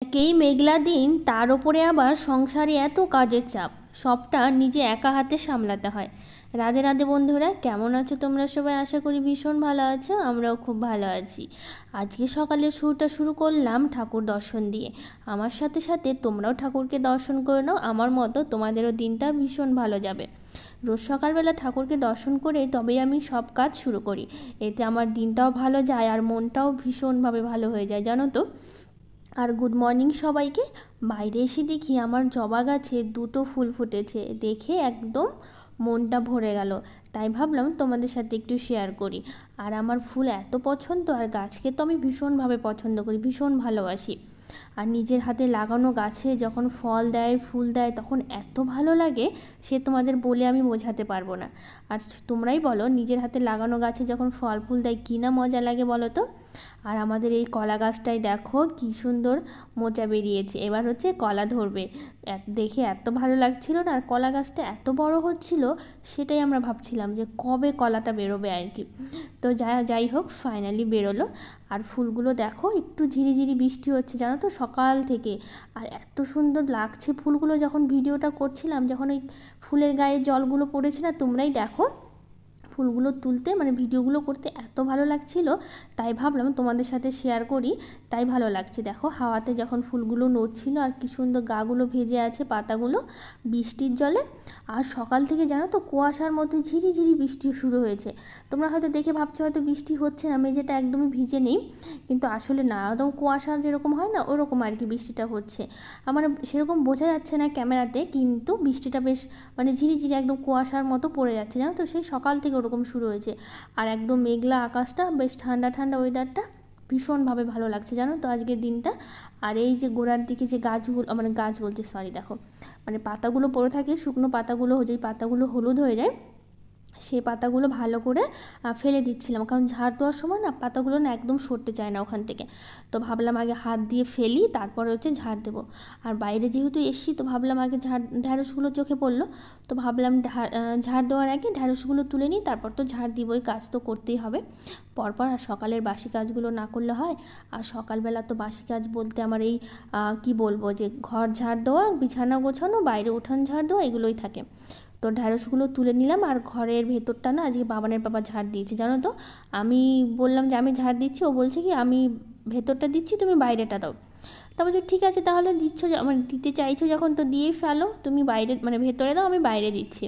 একেই মেঘলা দিন, তার ওপরে আবার সংসারে এত কাজের চাপ, সবটা নিজে একা হাতে সামলাতে হয়। রাধে রাধে বন্ধুরা, কেমন আছো তোমরা সবাই? আশা করি ভীষণ ভালো আছো, আমরাও খুব ভালো আছি। আজকে সকালের শুরুটা শুরু করলাম ঠাকুর দর্শন দিয়ে। আমার সাথে সাথে তোমরাও ঠাকুরকে দর্শন করে নাও, আমার মতো তোমাদেরও দিনটা ভীষণ ভালো যাবে। রোজ সকালবেলা ঠাকুরকে দর্শন করে তবেই আমি সব কাজ শুরু করি। এতে আমার দিনটাও ভালো যায় আর মনটাও ভীষণভাবে ভালো হয়ে যায়, জানো তো। আর গুড মর্নিং সবাইকে। বাইরে এসে দেখি আমার জবা গাছে দুটো ফুল ফুটেছে, দেখে একদম মনটা ভরে গেল। তাই ভাবলাম তোমাদের সাথে একটু শেয়ার করি। আর আমার ফুল এত পছন্দ, আর গাছকে তো আমি ভীষণভাবে পছন্দ করি, ভীষণ ভালোবাসি। আর নিজের হাতে লাগানো গাছে যখন ফল দেয়, ফুল দেয়, তখন এত ভালো লাগে, সে তোমাদের বলে আমি বোঝাতে পারবো না। আর তোমরাই বলো, নিজের হাতে লাগানো গাছে যখন ফল ফুল দেয় কী না মজা লাগে বলো তো। আর আমাদের এই কলা গাছটায় দেখো কী সুন্দর মোচা বেরিয়েছে, এবার হচ্ছে কলা ধরবে। দেখে এত ভালো লাগছিল না, আর কলা গাছটা এত বড় হচ্ছিল, সেটাই আমরা ভাবছিলাম যে কবে কলাটা বেরোবে আর কি। তো যাই হোক, ফাইনালি বেরোলো। আর ফুলগুলো দেখো, একটু ঝিরিঝিরি বৃষ্টি হচ্ছে জানো তো সকাল থেকে। আর এত সুন্দর লাগছে ফুলগুলো, যখন ভিডিওটা করছিলাম, যখন ওই ফুলের গায়ে জলগুলো পড়েছে না, তোমরাই দেখো ফুলগুলো তুলতে, মানে ভিডিওগুলো করতে এত ভালো লাগছিল। তাই ভাবলাম তোমাদের সাথে শেয়ার করি, তাই ভালো লাগছে। দেখো হাওয়াতে যখন ফুলগুলো নড়ছিল, আর কি সুন্দর গাগুলো ভেজে আছে পাতাগুলো বৃষ্টির জলে। আর সকাল থেকে জানো তো কুয়াশার মতো ঝিরিঝিরি বৃষ্টি শুরু হয়েছে। তোমরা হয়তো দেখে ভাবছো হয়তো বৃষ্টি হচ্ছে না, মেঝেটা একদমই ভিজে নেই, কিন্তু আসলে না, একদম কুয়াশা যেরকম হয় না, ওরকম আর কি বৃষ্টিটা হচ্ছে। আমার সেরকম বোঝা যাচ্ছে না ক্যামেরাতে, কিন্তু বৃষ্টিটা বেশ মানে ঝিরিঝিরি একদম কুয়াশার মতো পড়ে যাচ্ছে জানো তো, সেই সকাল থেকে ওরকম শুরু হয়েছে। আর একদম মেঘলা আকাশটা, বেশ ঠান্ডা ঠান্ডা ওয়েদারটা, ভীষণভাবে ভালো লাগছে জানো তো আজকের দিনটা। আর এই যে গোড়ার দিকে যে গাছগুলো, মানে গাছ বলছি সরি, দেখো মানে পাতাগুলো পড়ে থাকে, শুকনো পাতাগুলো, যেই পাতাগুলো হলুদ হয়ে যায়, সেই পাতাগুলো ভালো করে ফেলে দিচ্ছিলাম, কারণ ঝাড় দেওয়ার সময় না পাতাগুলো না একদম সরতে চায় না ওখান থেকে। তো ভাবলাম আগে হাত দিয়ে ফেলি, তারপরে হচ্ছে ঝাড় দেবো। আর বাইরে যেহেতু এসছি, তো ভাবলাম আগে ঢ্যাঁড়সগুলো চোখে পড়লো, তো ভাবলাম ঝাড় দেওয়ার আগে ঢ্যাঁড়সগুলো তুলে নিই, তারপর তো ঝাড় দিবই, কাজ তো করতেই হবে পরপর। আর সকালের বাসি কাজগুলো না করলে হয়? আর সকালবেলা তো বাসি কাজ বলতে আমার এই কি বলবো, যে ঘর ঝাড় দেওয়া, বিছানা গোছানো, বাইরে উঠান ঝাড় দেওয়া, এগুলোই থাকে। তো ঢ্যাঁড়সগুলো তুলে নিলাম, আর ঘরের ভেতরটা না আজকে বাবানের বাবা ঝাড় দিয়েছে জানো তো। আমি বললাম যে আমি ঝাড় দিচ্ছি, ও বলছে কি আমি ভেতরটা দিচ্ছি, তুমি বাইরেটা দাও। তা বলছে ঠিক আছে, তাহলে দিচ্ছ মানে দিতে চাইছো যখন, তো দিয়েই ফেলো, তুমি বাইরে মানে ভেতরে দাও, আমি বাইরে দিচ্ছি।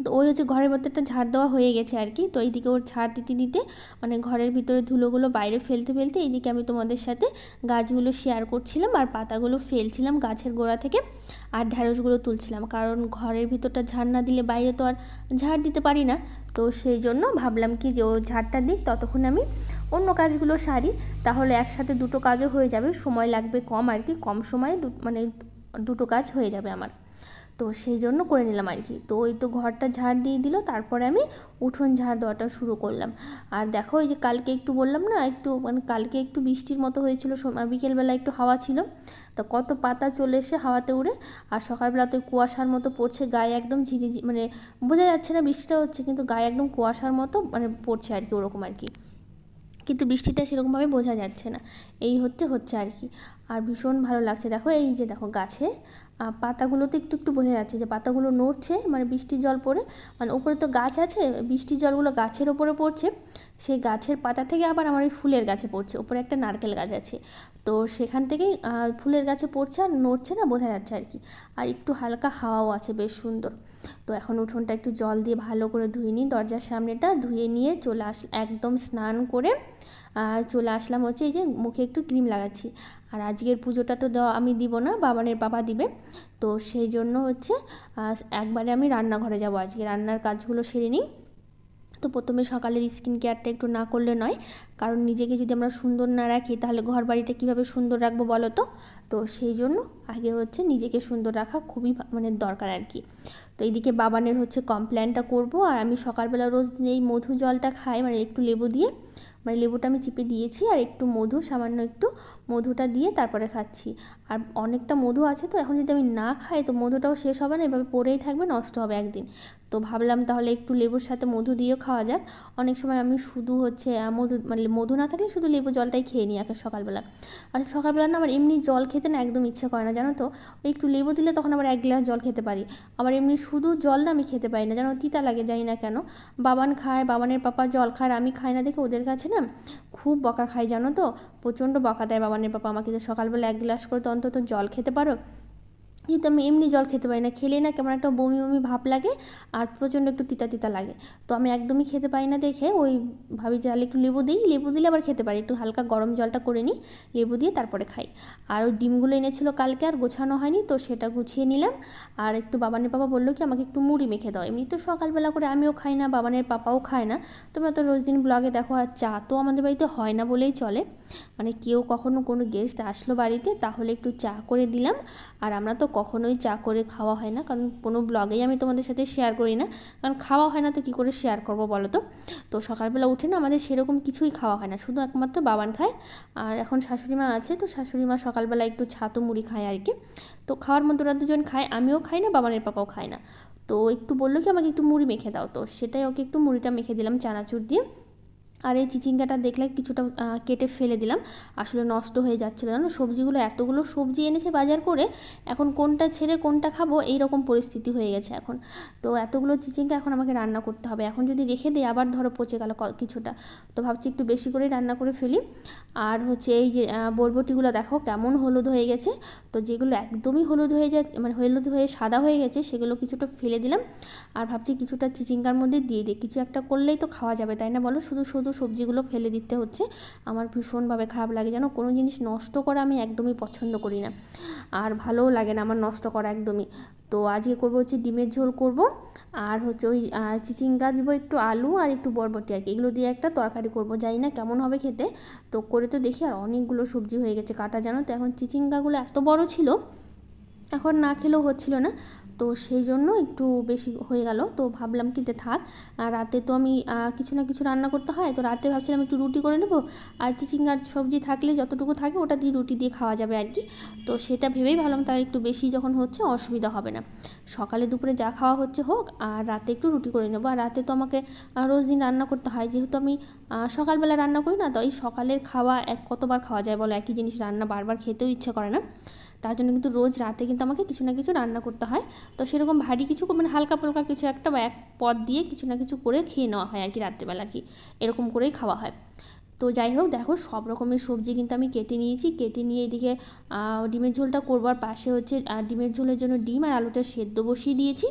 তো ওই হচ্ছে ঘরের ভেতরটা ঝাড় দেওয়া হয়ে গেছে আর কি। তো এইদিকে ওর ঝাড় দিতে দিতে, মানে ঘরের ভিতরে ধুলোগুলো বাইরে ফেলতে ফেলতে, এইদিকে আমি তোমাদের সাথে গাছগুলো শেয়ার করছিলাম, আর পাতাগুলো ফেলছিলাম গাছের গোড়া থেকে, আর ঢ্যাঁড়সগুলো তুলছিলাম, কারণ ঘরের ভিতরটা ঝাড় না দিলে বাইরে তো আর ঝাড় দিতে পারি না। তো সেই জন্য ভাবলাম কি যে ও ঝাড়টা দিক, ততক্ষণ আমি অন্য কাজগুলো সারি, তাহলে একসাথে দুটো কাজও হয়ে যাবে, সময় লাগবে কম আর কি, কম সময়ে মানে দুটো কাজ হয়ে যাবে আমার। তো সেই জন্য করে নিলাম আর কি। তো ওই তো ঘরটা ঝাড় দিয়ে দিল, তারপরে আমি উঠোন ঝাড় দেওয়াটা শুরু করলাম। আর দেখো এই যে কালকে একটু বললাম না, একটু মানে কালকে একটু বৃষ্টির মতো হয়েছিল, বিকেলবেলা একটু হাওয়া ছিল, তো কত পাতা চলে এসে হাওয়াতে উড়ে। আর সকালবেলা তো কুয়াশার মতো পড়ছে গায়ে, একদম ঝিরিঝিরি, মানে বোঝা যাচ্ছে না বৃষ্টিটা হচ্ছে, কিন্তু গায়ে একদম কুয়াশার মতো মানে পড়ছে আর কি, ওরকম আর কি। কিন্তু বৃষ্টিটা সেরকমভাবে বোঝা যাচ্ছে না, এই হচ্ছে আর কি। আর ভীষণ ভালো লাগছে। দেখো এই যে দেখো গাছে পাতাগুলোতে একটু একটু বোঝা যাচ্ছে যে পাতাগুলো নড়ছে, মানে বৃষ্টির জল পড়ে, মানে ওপরে তো গাছ আছে, বৃষ্টির জলগুলো গাছের ওপরে পড়ছে, সেই গাছের পাতা থেকে আবার আমার ওই ফুলের গাছে পড়ছে, ওপরে একটা নারকেল গাছ আছে, তো সেখান থেকেই ফুলের গাছে পড়ছে, আর নড়ছে না, বোঝা যাচ্ছে আর কি। আর একটু হালকা হাওয়াও আছে, বেশ সুন্দর। তো এখন উঠোনটা একটু জল দিয়ে ভালো করে ধুয়ে নিই, দরজার সামনেটা ধুয়ে নিয়ে চলে একদম স্নান করে চলে আসলাম হচ্ছে, এই যে মুখে একটু ক্রিম লাগাচ্ছি। আর আজকের পুজোটা তো দেওয়া আমি দিব না, বাবানের বাবা দিবে, তো সেই জন্য হচ্ছে একবারে আমি রান্নাঘরে যাব, আজকে রান্নার কাজগুলো সেরে নিই। তো প্রথমে সকালের স্কিন কেয়ারটা একটু না করলে নয়, কারণ নিজেকে যদি আমরা সুন্দর না রাখি, তাহলে ঘর বাড়িটা কীভাবে সুন্দর রাখবো বলো তো। তো সেই জন্য আগে হচ্ছে নিজেকে সুন্দর রাখা খুবই মানে দরকার আর কি। তো এইদিকে বাবানের হচ্ছে কমপ্ল্যানটা করব, আর আমি সকালবেলা রোজ এই মধু জলটা খাই, মানে একটু লেবু দিয়ে, মানে লেবুটা আমি চিপে দিয়েছি, আর একটু মধু, সামান্য একটু মধুটা দিয়ে তারপরে খাচ্ছি। আর অনেকটা মধু আছে তো এখন যদি আমি না খাই তো মধুটাও শেষ হবে না, এভাবে পড়েই থাকবে, নষ্ট হবে একদিন। তো ভাবলাম তাহলে একটু লেবুর সাথে মধু দিয়েও খাওয়া যাক। অনেক সময় আমি শুধু হচ্ছে মধু মানে মধু না থাকলে শুধু লেবু জলটাই খেয়ে নিই এখন সকালবেলা। আসলে সকালবেলা না আমার এমনি জল খেতে না একদম ইচ্ছে করে না জানো তো, ওই একটু লেবু দিলে তখন আবার 1 গ্লাস জল খেতে পারি। আবার এমনি শুধু জল না আমি খেতে পারি না, যেন তিতা লাগে, জানি না কেন। বাবান খায়, বাবানের পাপা জল খায়, আর আমি খাই না দেখে ওদের কাছে না খুব বকা খাই জানো তো, প্রচণ্ড বকা দেয় বাবানের পাপা আমাকে, যে সকালবেলা 1 গ্লাস করে তো অন্তত জল খেতে পারো। কিন্তু আমি এমনি জল খেতে পারি না, খেলেই না কেমন একটা বমি বমি ভাব লাগে আর প্রচণ্ড একটু তিতা তিতা লাগে। তো আমি একদমই খেতে পারি না দেখে ওই ভাবি যে একটু লেবু দিই, লেবু দিলে আবার খেতে পারি, একটু হালকা গরম জলটা করে নিই, লেবু দিয়ে তারপরে খাই। আর ওই ডিমগুলো এনেছিল কালকে আর গোছানো হয়নি, তো সেটা গুছিয়ে নিলাম। আর একটু বাবানের পাপা বললো কি আমাকে একটু মুড়ি মেখে দাও, এমনি তো সকালবেলা করে আমিও খাই না, বাবানের পাপাও খায় না, তোমরা তো রোজ দিন ব্লগে দেখো। আর চা তো আমাদের বাড়িতে হয় না বলেই চলে, মানে কেউ কখনো কোনো গেস্ট আসলো বাড়িতে তাহলে একটু চা করে দিলাম। আর আমরা তো কখনোই চা করে খাওয়া হয় না, কারণ কোনো ব্লগেই আমি তোমাদের সাথে শেয়ার করি না, কারণ খাওয়া হয় না তো কী করে শেয়ার করবো বলো তো। তো সকালবেলা উঠে না আমাদের সেরকম কিছুই খাওয়া হয় না, শুধু একমাত্র বাবান খায়। আর এখন শাশুড়ি মা আছে, তো শাশুড়ি মা সকালবেলা একটু ছাতু মুড়ি খায় আর কি। তো খাওয়ার মধ্যে ওরা দুজন খায়, আমিও খাই না, বাবানের পাপাও খায় না। তো একটু বললো কি আমাকে একটু মুড়ি মেখে দাও, তো সেটাই ওকে একটু মুড়িটা মেখে দিলাম চানাচুর দিয়ে। আর এই চিচিঙ্গাটা দেখলে কিছুটা কেটে ফেলে দিলাম, আসলে নষ্ট হয়ে যাচ্ছিলো জানো, সবজিগুলো এতগুলো সবজি এনেছে বাজার করে, এখন কোনটা ছেড়ে কোনটা খাবো এই রকম পরিস্থিতি হয়ে গেছে এখন। তো এতগুলো চিচিঙ্গা এখন আমাকে রান্না করতে হবে, এখন যদি রেখে দিই আবার ধরো পচে গেল কিছুটা, তো ভাবছি একটু বেশি করেই রান্না করে ফেলি। আর হচ্ছে এই যে বরবটিগুলো দেখো কেমন হলুদ হয়ে গেছে, তো যেগুলো একদমই হলুদ হয়ে যায় মানে হলুদ হয়ে সাদা হয়ে গেছে সেগুলো কিছুটা ফেলে দিলাম। আর ভাবছি কিছুটা চিচিঙ্গার মধ্যে দিয়ে দিই, কিছু একটা করলেই তো খাওয়া যাবে তাই না বলো, শুধু শুধু সবজিগুলো ফেলে দিতে হচ্ছে। আমার ভীষণভাবে খারাপ লাগে যেন, কোনো জিনিস নষ্ট করা আমি একদমই পছন্দ করি না, আর ভালোও লাগে না আমার নষ্ট করা একদমই। তো আজকে করবো হচ্ছে ডিমের ঝোল করব, আর হচ্ছে ওই চিচিঙ্গা দিব, একটু আলু আর একটু বরবটি আর কি, এগুলো দিয়ে একটা তরকারি করব, জানি না কেমন হবে খেতে। তো করে তো দেখি, আর অনেকগুলো সবজি হয়ে গেছে কাটা জানো তো, এখন চিচিঙ্গাগুলো এত বড় ছিল এখন না খেলেও হচ্ছিল না, তো সেই জন্য একটু বেশি হয়ে গেল। তো ভাবলাম কি যে থাক, রাতে তো আমি কিছু না কিছু রান্না করতে হয়, তো রাতে ভাবছিলাম একটু রুটি করে নেব, আর চিচিঙ্গার সবজি থাকলে যতটুকু থাকে ওটা দিয়ে রুটি দিয়ে খাওয়া যাবে আর কি। তো সেটা ভেবেই ভাবলাম তার একটু বেশি যখন হচ্ছে অসুবিধা হবে না, সকালে দুপুরে যা খাওয়া হচ্ছে হোক, আর রাতে একটু রুটি করে নেবো। আর রাতে তো আমাকে রোজ দিন রান্না করতে হয়, যেহেতু আমি সকালবেলা রান্না করি না, তো এই সকালের খাওয়া কতবার খাওয়া যায় বলো, একই জিনিস রান্না বারবার খেতেও ইচ্ছে করে না, তার জন্য কিন্তু রোজ রাতে কিন্তু আমাকে কিছু না কিছু রান্না করতে হয়। তো সেরকম ভারী কিছু মানে হালকা পালকা কিছু একটা বা এক পদ দিয়ে কিছু না কিছু করে খেয়ে নেওয়া হয় আর কি, রাত্রেবেলা আর কি, এরকম করেই খাওয়া হয়। তো যাই হোক দেখো সব রকমের সবজি কিন্তু আমি কেটে নিয়েছি, কেটে নিয়ে এদিকে ডিমের ঝোলটা করবার পাশে হচ্ছে ডিমের ঝোলের জন্য ডিম আর আলুটা সেদ্ধ বসিয়ে দিয়েছি,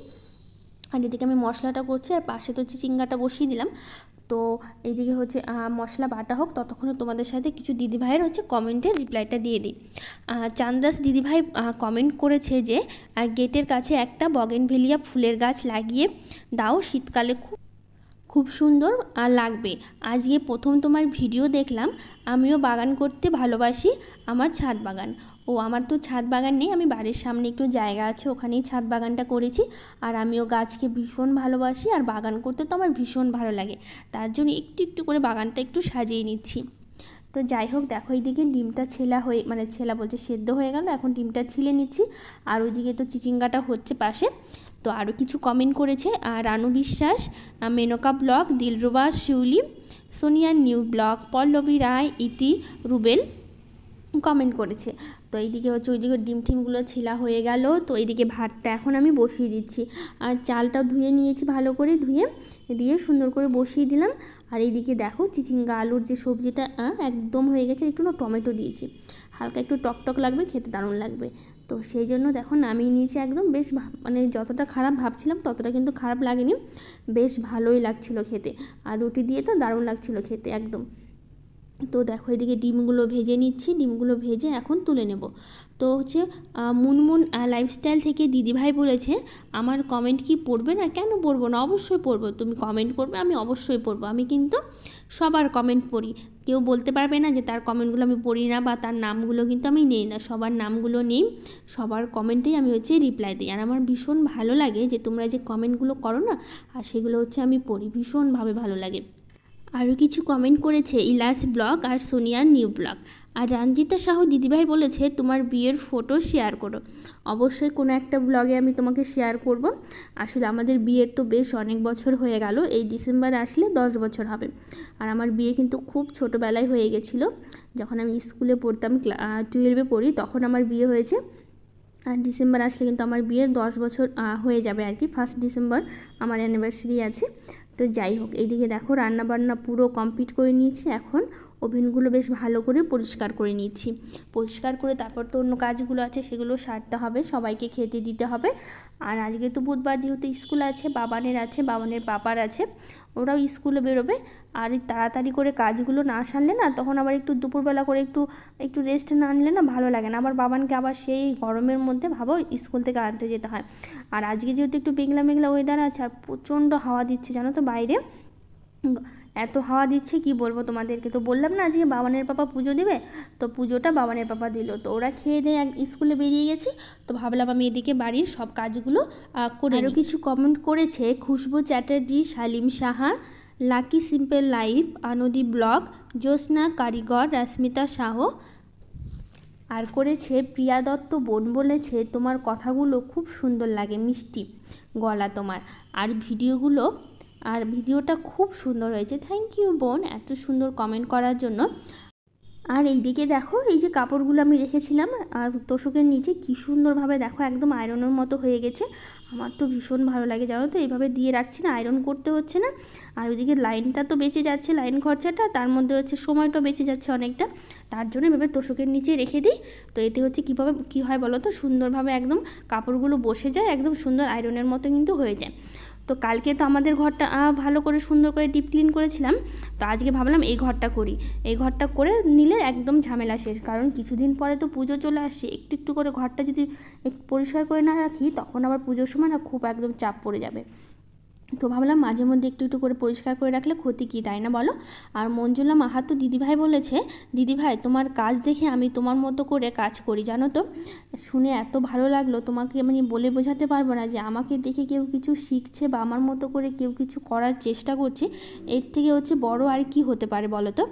আর এদিকে আমি মশলাটা করছি, আর পাশে তো চিচিঙ্গাটা বসিয়ে দিলাম। তো এইদিকে হচ্ছে মশলা বাটা হোক, ততক্ষণে তোমাদের সাথে কিছু দিদিভাইয়ের হচ্ছে কমেন্টের রিপ্লাইটা দিয়ে দিই। চান্দ্রাস দিদিভাই কমেন্ট করেছে যে গেটের কাছে একটা বগেনভেলিয়া ফুলের গাছ লাগিয়ে দাও, শীতকালে খুব খুব সুন্দর লাগবে। আজকে প্রথম তোমার ভিডিও দেখলাম, আমিও বাগান করতে ভালোবাসি, আমার ছাদ বাগান। ও আমার তো ছাদ বাগান নেই, আমি বাড়ির সামনে একটু জায়গা আছে ওখানেই ছাদ বাগানটা করেছি। আর আমিও গাছকে ভীষণ ভালোবাসি, আর বাগান করতে তো আমার ভীষণ ভালো লাগে, তার জন্য একটু একটু করে বাগানটা একটু সাজিয়ে নিচ্ছি। তো যাই হোক দেখো এইদিকে ডিমটা ছেলা হয়ে মানে ছেলা বলছে সেদ্ধ হয়ে গেল, এখন ডিমটা ছিলে নিচ্ছি, আর ওইদিকে তো চিচিঙ্গাটা হচ্ছে পাশে। তো আরও কিছু কমেন্ট করেছে রানু বিশ্বাস, মেনকা ব্লগ, দিলরুবা শিউলি, সোনিয়া নিউ ব্লগ, পল্লবী রায়, ইতি রুবেল কমেন্ট করেছে। তো এইদিকে হচ্ছে ওইদিকে ডিম টিমগুলো ছিলা হয়ে গেল, তো এইদিকে ভাতটা এখন আমি বসিয়ে দিচ্ছি, আর চালটা ধুয়ে নিয়েছি ভালো করে, ধুয়ে দিয়ে সুন্দর করে বসিয়ে দিলাম। আর এইদিকে দেখো চিচিঙ্গা আলুর যে সবজিটা একদম হয়ে গেছে, একটু না টমেটো দিয়েছি, হালকা একটু টকটক লাগবে, খেতে দারুণ লাগবে। তো সেই জন্য দেখো নামিয়ে নিয়েছি একদম, বেশ মানে যতটা খারাপ ভাবছিলাম ততটা কিন্তু খারাপ লাগেনি, বেশ ভালোই লাগছিলো খেতে, আর রুটি দিয়ে তো দারুণ লাগছিলো খেতে একদম। তো দেখো এদিকে ডিমগুলো ভেজে নিচ্ছি, ডিমগুলো ভেজে এখন তুলে নেব। তো হচ্ছে মুনমুন লাইফস্টাইল থেকে দিদিভাই বলেছে আমার কমেন্ট কি পড়বে না, কেন পড়বো না, অবশ্যই পড়বো, তুমি কমেন্ট করবে আমি অবশ্যই পড়বো, আমি কিন্তু সবার কমেন্ট পড়ি, কেউ বলতে পারবে না যে তার কমেন্টগুলো আমি পড়ি না, বা তার নামগুলো কিন্তু আমি নেই না, সবার নামগুলো নেই, সবার কমেন্টেই আমি হচ্ছে রিপ্লাই দিই। আর আমার ভীষণ ভালো লাগে যে তোমরা যে কমেন্টগুলো করো না, আর সেগুলো হচ্ছে আমি পড়ি, ভীষণভাবে ভালো লাগে। আরও কিছু কমেন্ট করেছে ইলাস ব্লগ আর সোনিয়ার নিউ ব্লগ। আর রঞ্জিতা সাহু দিদিভাই বলেছে তোমার বিয়ের ফটো শেয়ার করো। অবশ্যই কোনো একটা ব্লগে আমি তোমাকে শেয়ার করব। আসলে আমাদের বিয়ের তো বেশ অনেক বছর হয়ে গেল, এই ডিসেম্বরে আসলে 10 বছর হবে। আর আমার বিয়ে কিন্তু খুব ছোটোবেলায় হয়ে গেছিলো, যখন আমি স্কুলে পড়তাম, 12-এ পড়ি, তখন আমার বিয়ে হয়েছে। আর ডিসেম্বর আসলে কিন্তু আমার বিয়ের 10 বছর হয়ে যাবে আর কি। 1 ডিসেম্বর আমার অ্যানিভার্সারি আছে। তো যাই হোক, এইদিকে দেখো রান্নাবান্না পুরো কমপ্লিট করে নিয়েছি। এখন ওভেনগুলো বেশ ভালো করে পরিষ্কার করে নিচ্ছি। পরিষ্কার করে তারপর তো অন্য কাজগুলো আছে, সেগুলো সারতে হবে, সবাইকে খেতে দিতে হবে। আর আজকে তো বুধবার, যেহেতু স্কুল আছে, বাবানের পাপার আছে, ওরাও স্কুলে বেরোবে। আর এই তাড়াতাড়ি করে কাজগুলো না সারলে না, তখন আবার একটু দুপুরবেলা করে একটু রেস্ট না নিলে না ভালো লাগে না। আবার বাবানকে আবার সেই গরমের মধ্যে ভাবো স্কুল থেকে আনতে যেতে হয়। আর আজকে যেহেতু একটু মেঘলা মেঘলা ওয়েদার আছে, আর প্রচণ্ড হাওয়া দিচ্ছে জানো তো বাইরে, এত হাওয়া দিচ্ছে কি বলবো তোমাদেরকে। তো বললাম না আজকে বাবানের পাপা পুজো দেবে, তো পুজোটা বাবানের পাপা দিল। তো ওরা খেয়ে দিয়ে স্কুলে বেরিয়ে গেছে। তো ভাবলাম আমি এদিকে বাড়ির সব কাজগুলো করে। আরও কিছু কমেন্ট করেছে Khushbu Chatterjee, Shalim Saha, lucky simple life, Anandi blog, Jyotsna Karigar, Rasmita সাহ। আর করেছে প্রিয়া দত্ত বোন, বলেছে তোমার কথাগুলো খুব সুন্দর লাগে, মিষ্টি গলা তোমার, আর ভিডিওটা খুব সুন্দর হয়েছে। থ্যাংক ইউ বোন এত সুন্দর কমেন্ট করার জন্য। আর এইদিকে দেখো, এই যে কাপড়গুলো আমি রেখেছিলাম তোষকের নিচে, কি সুন্দরভাবে দেখো একদম আয়রনের মতো হয়ে গেছে। আমার তো ভীষণ ভালো লাগে জানো তো, এইভাবে দিয়ে রাখছি না, আয়রন করতে হচ্ছে না। আর ওইদিকে লাইনটা তো বেঁচে যাচ্ছে, লাইন খরচাটা, তার মধ্যে হচ্ছে সময়টাও বেঁচে যাচ্ছে অনেকটা। তার জন্য এভাবে তোষকের নিচে রেখে দিই। তো এতে হচ্ছে কী হয় বলো তো, সুন্দরভাবে একদম কাপড়গুলো বসে যায়, একদম সুন্দর আয়রনের মতো কিন্তু হয়ে যায়। তো কালকে তো আমাদের ঘরটা ভালো করে সুন্দর করে ডিপ ক্লিন করেছিলাম। তো আজকে ভাবলাম এই ঘরটা করি, এই ঘরটা করে নিলে একদম ঝামেলা শেষ। কারণ কিছুদিন পরে তো পুজো চলে আসছে, একটু একটু করে ঘরটা যদি একটু পরিষ্কার করে না রাখি, তখন আবার পুজোর সময় না খুব একদম চাপ পড়ে যাবে। তো ভাবলাম মাঝে মধ্যে একটু একটু করে পরিষ্কার করে রাখলে ক্ষতি কী, তাই না বলো। আর মঞ্জুলা মাহাতো দিদিভাই বলেছে, দিদিভাই তোমার কাজ দেখে আমি তোমার মতো করে কাজ করি জানো তো। শুনে এত ভালো লাগলো, তোমাকে আমি বলে বোঝাতে পারবো না যে আমাকে দেখে কেউ কিছু শিখছে বা আমার মতো করে কেউ কিছু করার চেষ্টা করছে, এর থেকে হচ্ছে বড় আর কি হতে পারে বলো তো।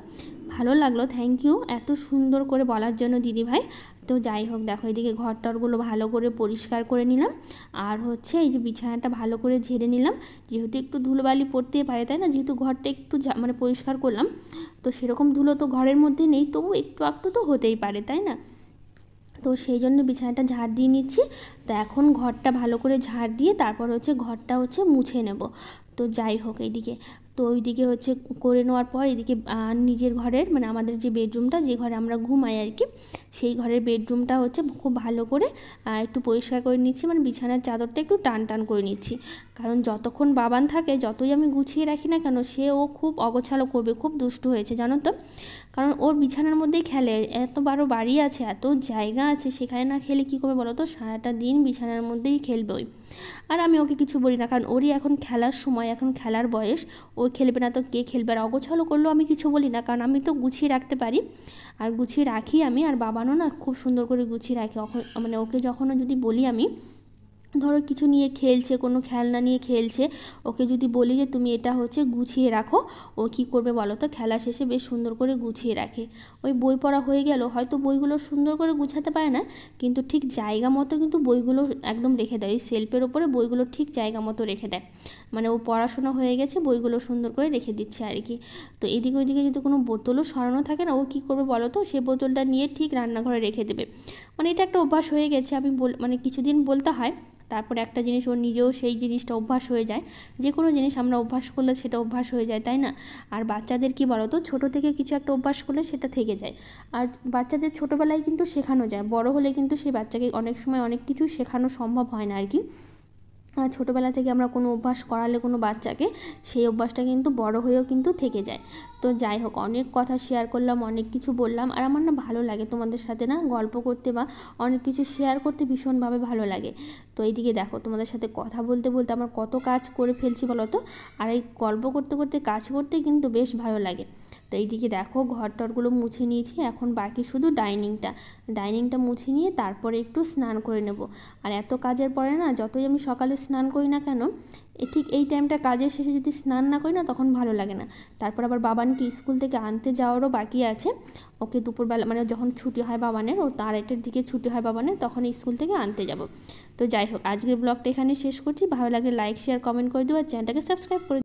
ভালো লাগলো, থ্যাংক ইউ এত সুন্দর করে বলার জন্য দিদিভাই। তো যাই হোক, দেখো এদিকে ঘরটরগুলো ভালো করে পরিষ্কার করে নিলাম। আর হচ্ছে এই যে বিছানাটা ভালো করে ঝেড়ে নিলাম, যেহেতু একটু ধুলোবালি পড়তেই পারে তাই না, যেহেতু ঘরটা একটু মানে পরিষ্কার করলাম, তো সেরকম ধুলো তো ঘরের মধ্যে নেই, তবু একটু একটু তো হতেই পারে তাই না। তো সেই জন্য বিছানাটা ঝাড় দিয়ে নিচ্ছি। তো এখন ঘরটা ভালো করে ঝাড় দিয়ে তারপর হচ্ছে ঘরটা হচ্ছে মুছে নেব। তো যাই হোক এইদিকে, তো ওইদিকে হচ্ছে করে নেওয়ার পর এদিকে নিজের ঘরের মানে আমাদের যে বেডরুমটা, যে ঘরে আমরা ঘুমাই আর কি, সেই ঘরের বেডরুমটা হচ্ছে খুব ভালো করে একটু পরিষ্কার করে নিচ্ছি, মানে বিছানার চাদরটা একটু টান টান করে নিচ্ছি। কারণ যতক্ষণ বাবান থাকে, যতই আমি গুছিয়ে রাখি না কেন, ও খুব অগোছালো করবে, খুব দুষ্টু হয়েছে জানো তো। কারণ ওর বিছানার মধ্যেই খেলে, এত বড় বাড়ি আছে, এত জায়গা আছে, সেখানে না খেলে কী করবে বলো তো, সারাটা দিন বিছানার মধ্যেই খেলবে ওই। আর আমি ওকে কিছু বলি না, কারণ ওরই এখন খেলার সময়, এখন খেলার বয়স, ও খেলবে না তো কে খেলবে। আর অগোছালো করলেও আমি কিছু বলি না, কারণ আমি তো গুছিয়ে রাখতে পারি, আর গুছিয়ে রাখি আমি। আর বাবানও না খুব সুন্দর করে গুছিয়ে রাখে, মানে ওকে যখনও যদি বলি আমি, ধরো কিছু নিয়ে খেলছে, কোনো খেলনা নিয়ে খেলছে, ওকে যদি বলি যে তুমি এটা হচ্ছে গুছিয়ে রাখো, ও কী করবে বলো তো, খেলা শেষে বেশ সুন্দর করে গুছিয়ে রাখে। ওই বই পড়া হয়ে গেল, হয়তো বইগুলো সুন্দর করে গুছাতে পারে না, কিন্তু ঠিক জায়গা মতো কিন্তু বইগুলো একদম রেখে দেয়, ওই সেলফের ওপরে বইগুলো ঠিক জায়গা মতো রেখে দেয়। মানে ও পড়াশোনা হয়ে গেছে, বইগুলো সুন্দর করে রেখে দিচ্ছে আর কি। তো এদিকে ওইদিকে যদি কোনো বোতলও সরানো থাকে না, ও কী করবে বলো তো, সে বোতলটা নিয়ে ঠিক রান্নাঘরে রেখে দেবে। মানে এটা একটা অভ্যাস হয়ে গেছে, আমি মানে কিছুদিন বলতে হয়, তারপরে একটা জিনিস ওর নিজেও সেই জিনিসটা অভ্যাস হয়ে যায়। যে কোনো জিনিস আমরা অভ্যাস করলে সেটা অভ্যাস হয়ে যায় তাই না। আর বাচ্চাদের কি বলো তো, ছোটো থেকে কিছু একটা অভ্যাস করলে সেটা থেকে যায়। আর বাচ্চাদের ছোটোবেলায় কিন্তু শেখানো যায়, বড় হলে কিন্তু সেই বাচ্চাকে অনেক সময় অনেক কিছু শেখানো সম্ভব হয় না আর কি। ছোটোবেলা থেকে আমরা কোনো অভ্যাস করালে কোনো বাচ্চাকে, সেই অভ্যাসটা কিন্তু বড় হয়েও কিন্তু থেকে যায়। তো যাই হোক, অনেক কথা শেয়ার করলাম, অনেক কিছু বললাম, আর আমার না ভালো লাগে তোমাদের সাথে না গল্প করতে বা অনেক কিছু শেয়ার করতে, ভীষণভাবে ভালো লাগে। তো এইদিকে দেখো, তোমাদের সাথে কথা বলতে বলতে আমার কত কাজ করে ফেলছি বলো তো। আর এই গল্প করতে করতে কাজ করতে কিন্তু বেশ ভালো লাগে। তো এইদিকে দেখো ঘর টরগুলো মুছে নিয়েছি, এখন বাকি শুধু ডাইনিংটা মুছে নিয়ে তারপরে একটু স্নান করে নেব। আর এত কাজের পরে না, যতই আমি সকালে স্নান করি না কেন, ঠিক এই টাইমটা কাজের শেষে যদি স্নান না করি না তখন ভালো লাগে না। তারপর আবার বাবানকে স্কুল থেকে আনতে যাওয়ারও বাকি আছে। ওকে দুপুরবেলা মানে যখন ছুটি হয় বাবানের, ও 8টার দিকে ছুটি হয় বাবানের, তখন স্কুল থেকে আনতে যাব। তো যাই হোক, আজকের ব্লগটা এখানে শেষ করছি। ভালো লাগলে লাইক শেয়ার কমেন্ট করে দিও আর চ্যানেলটাকে সাবস্ক্রাইব করে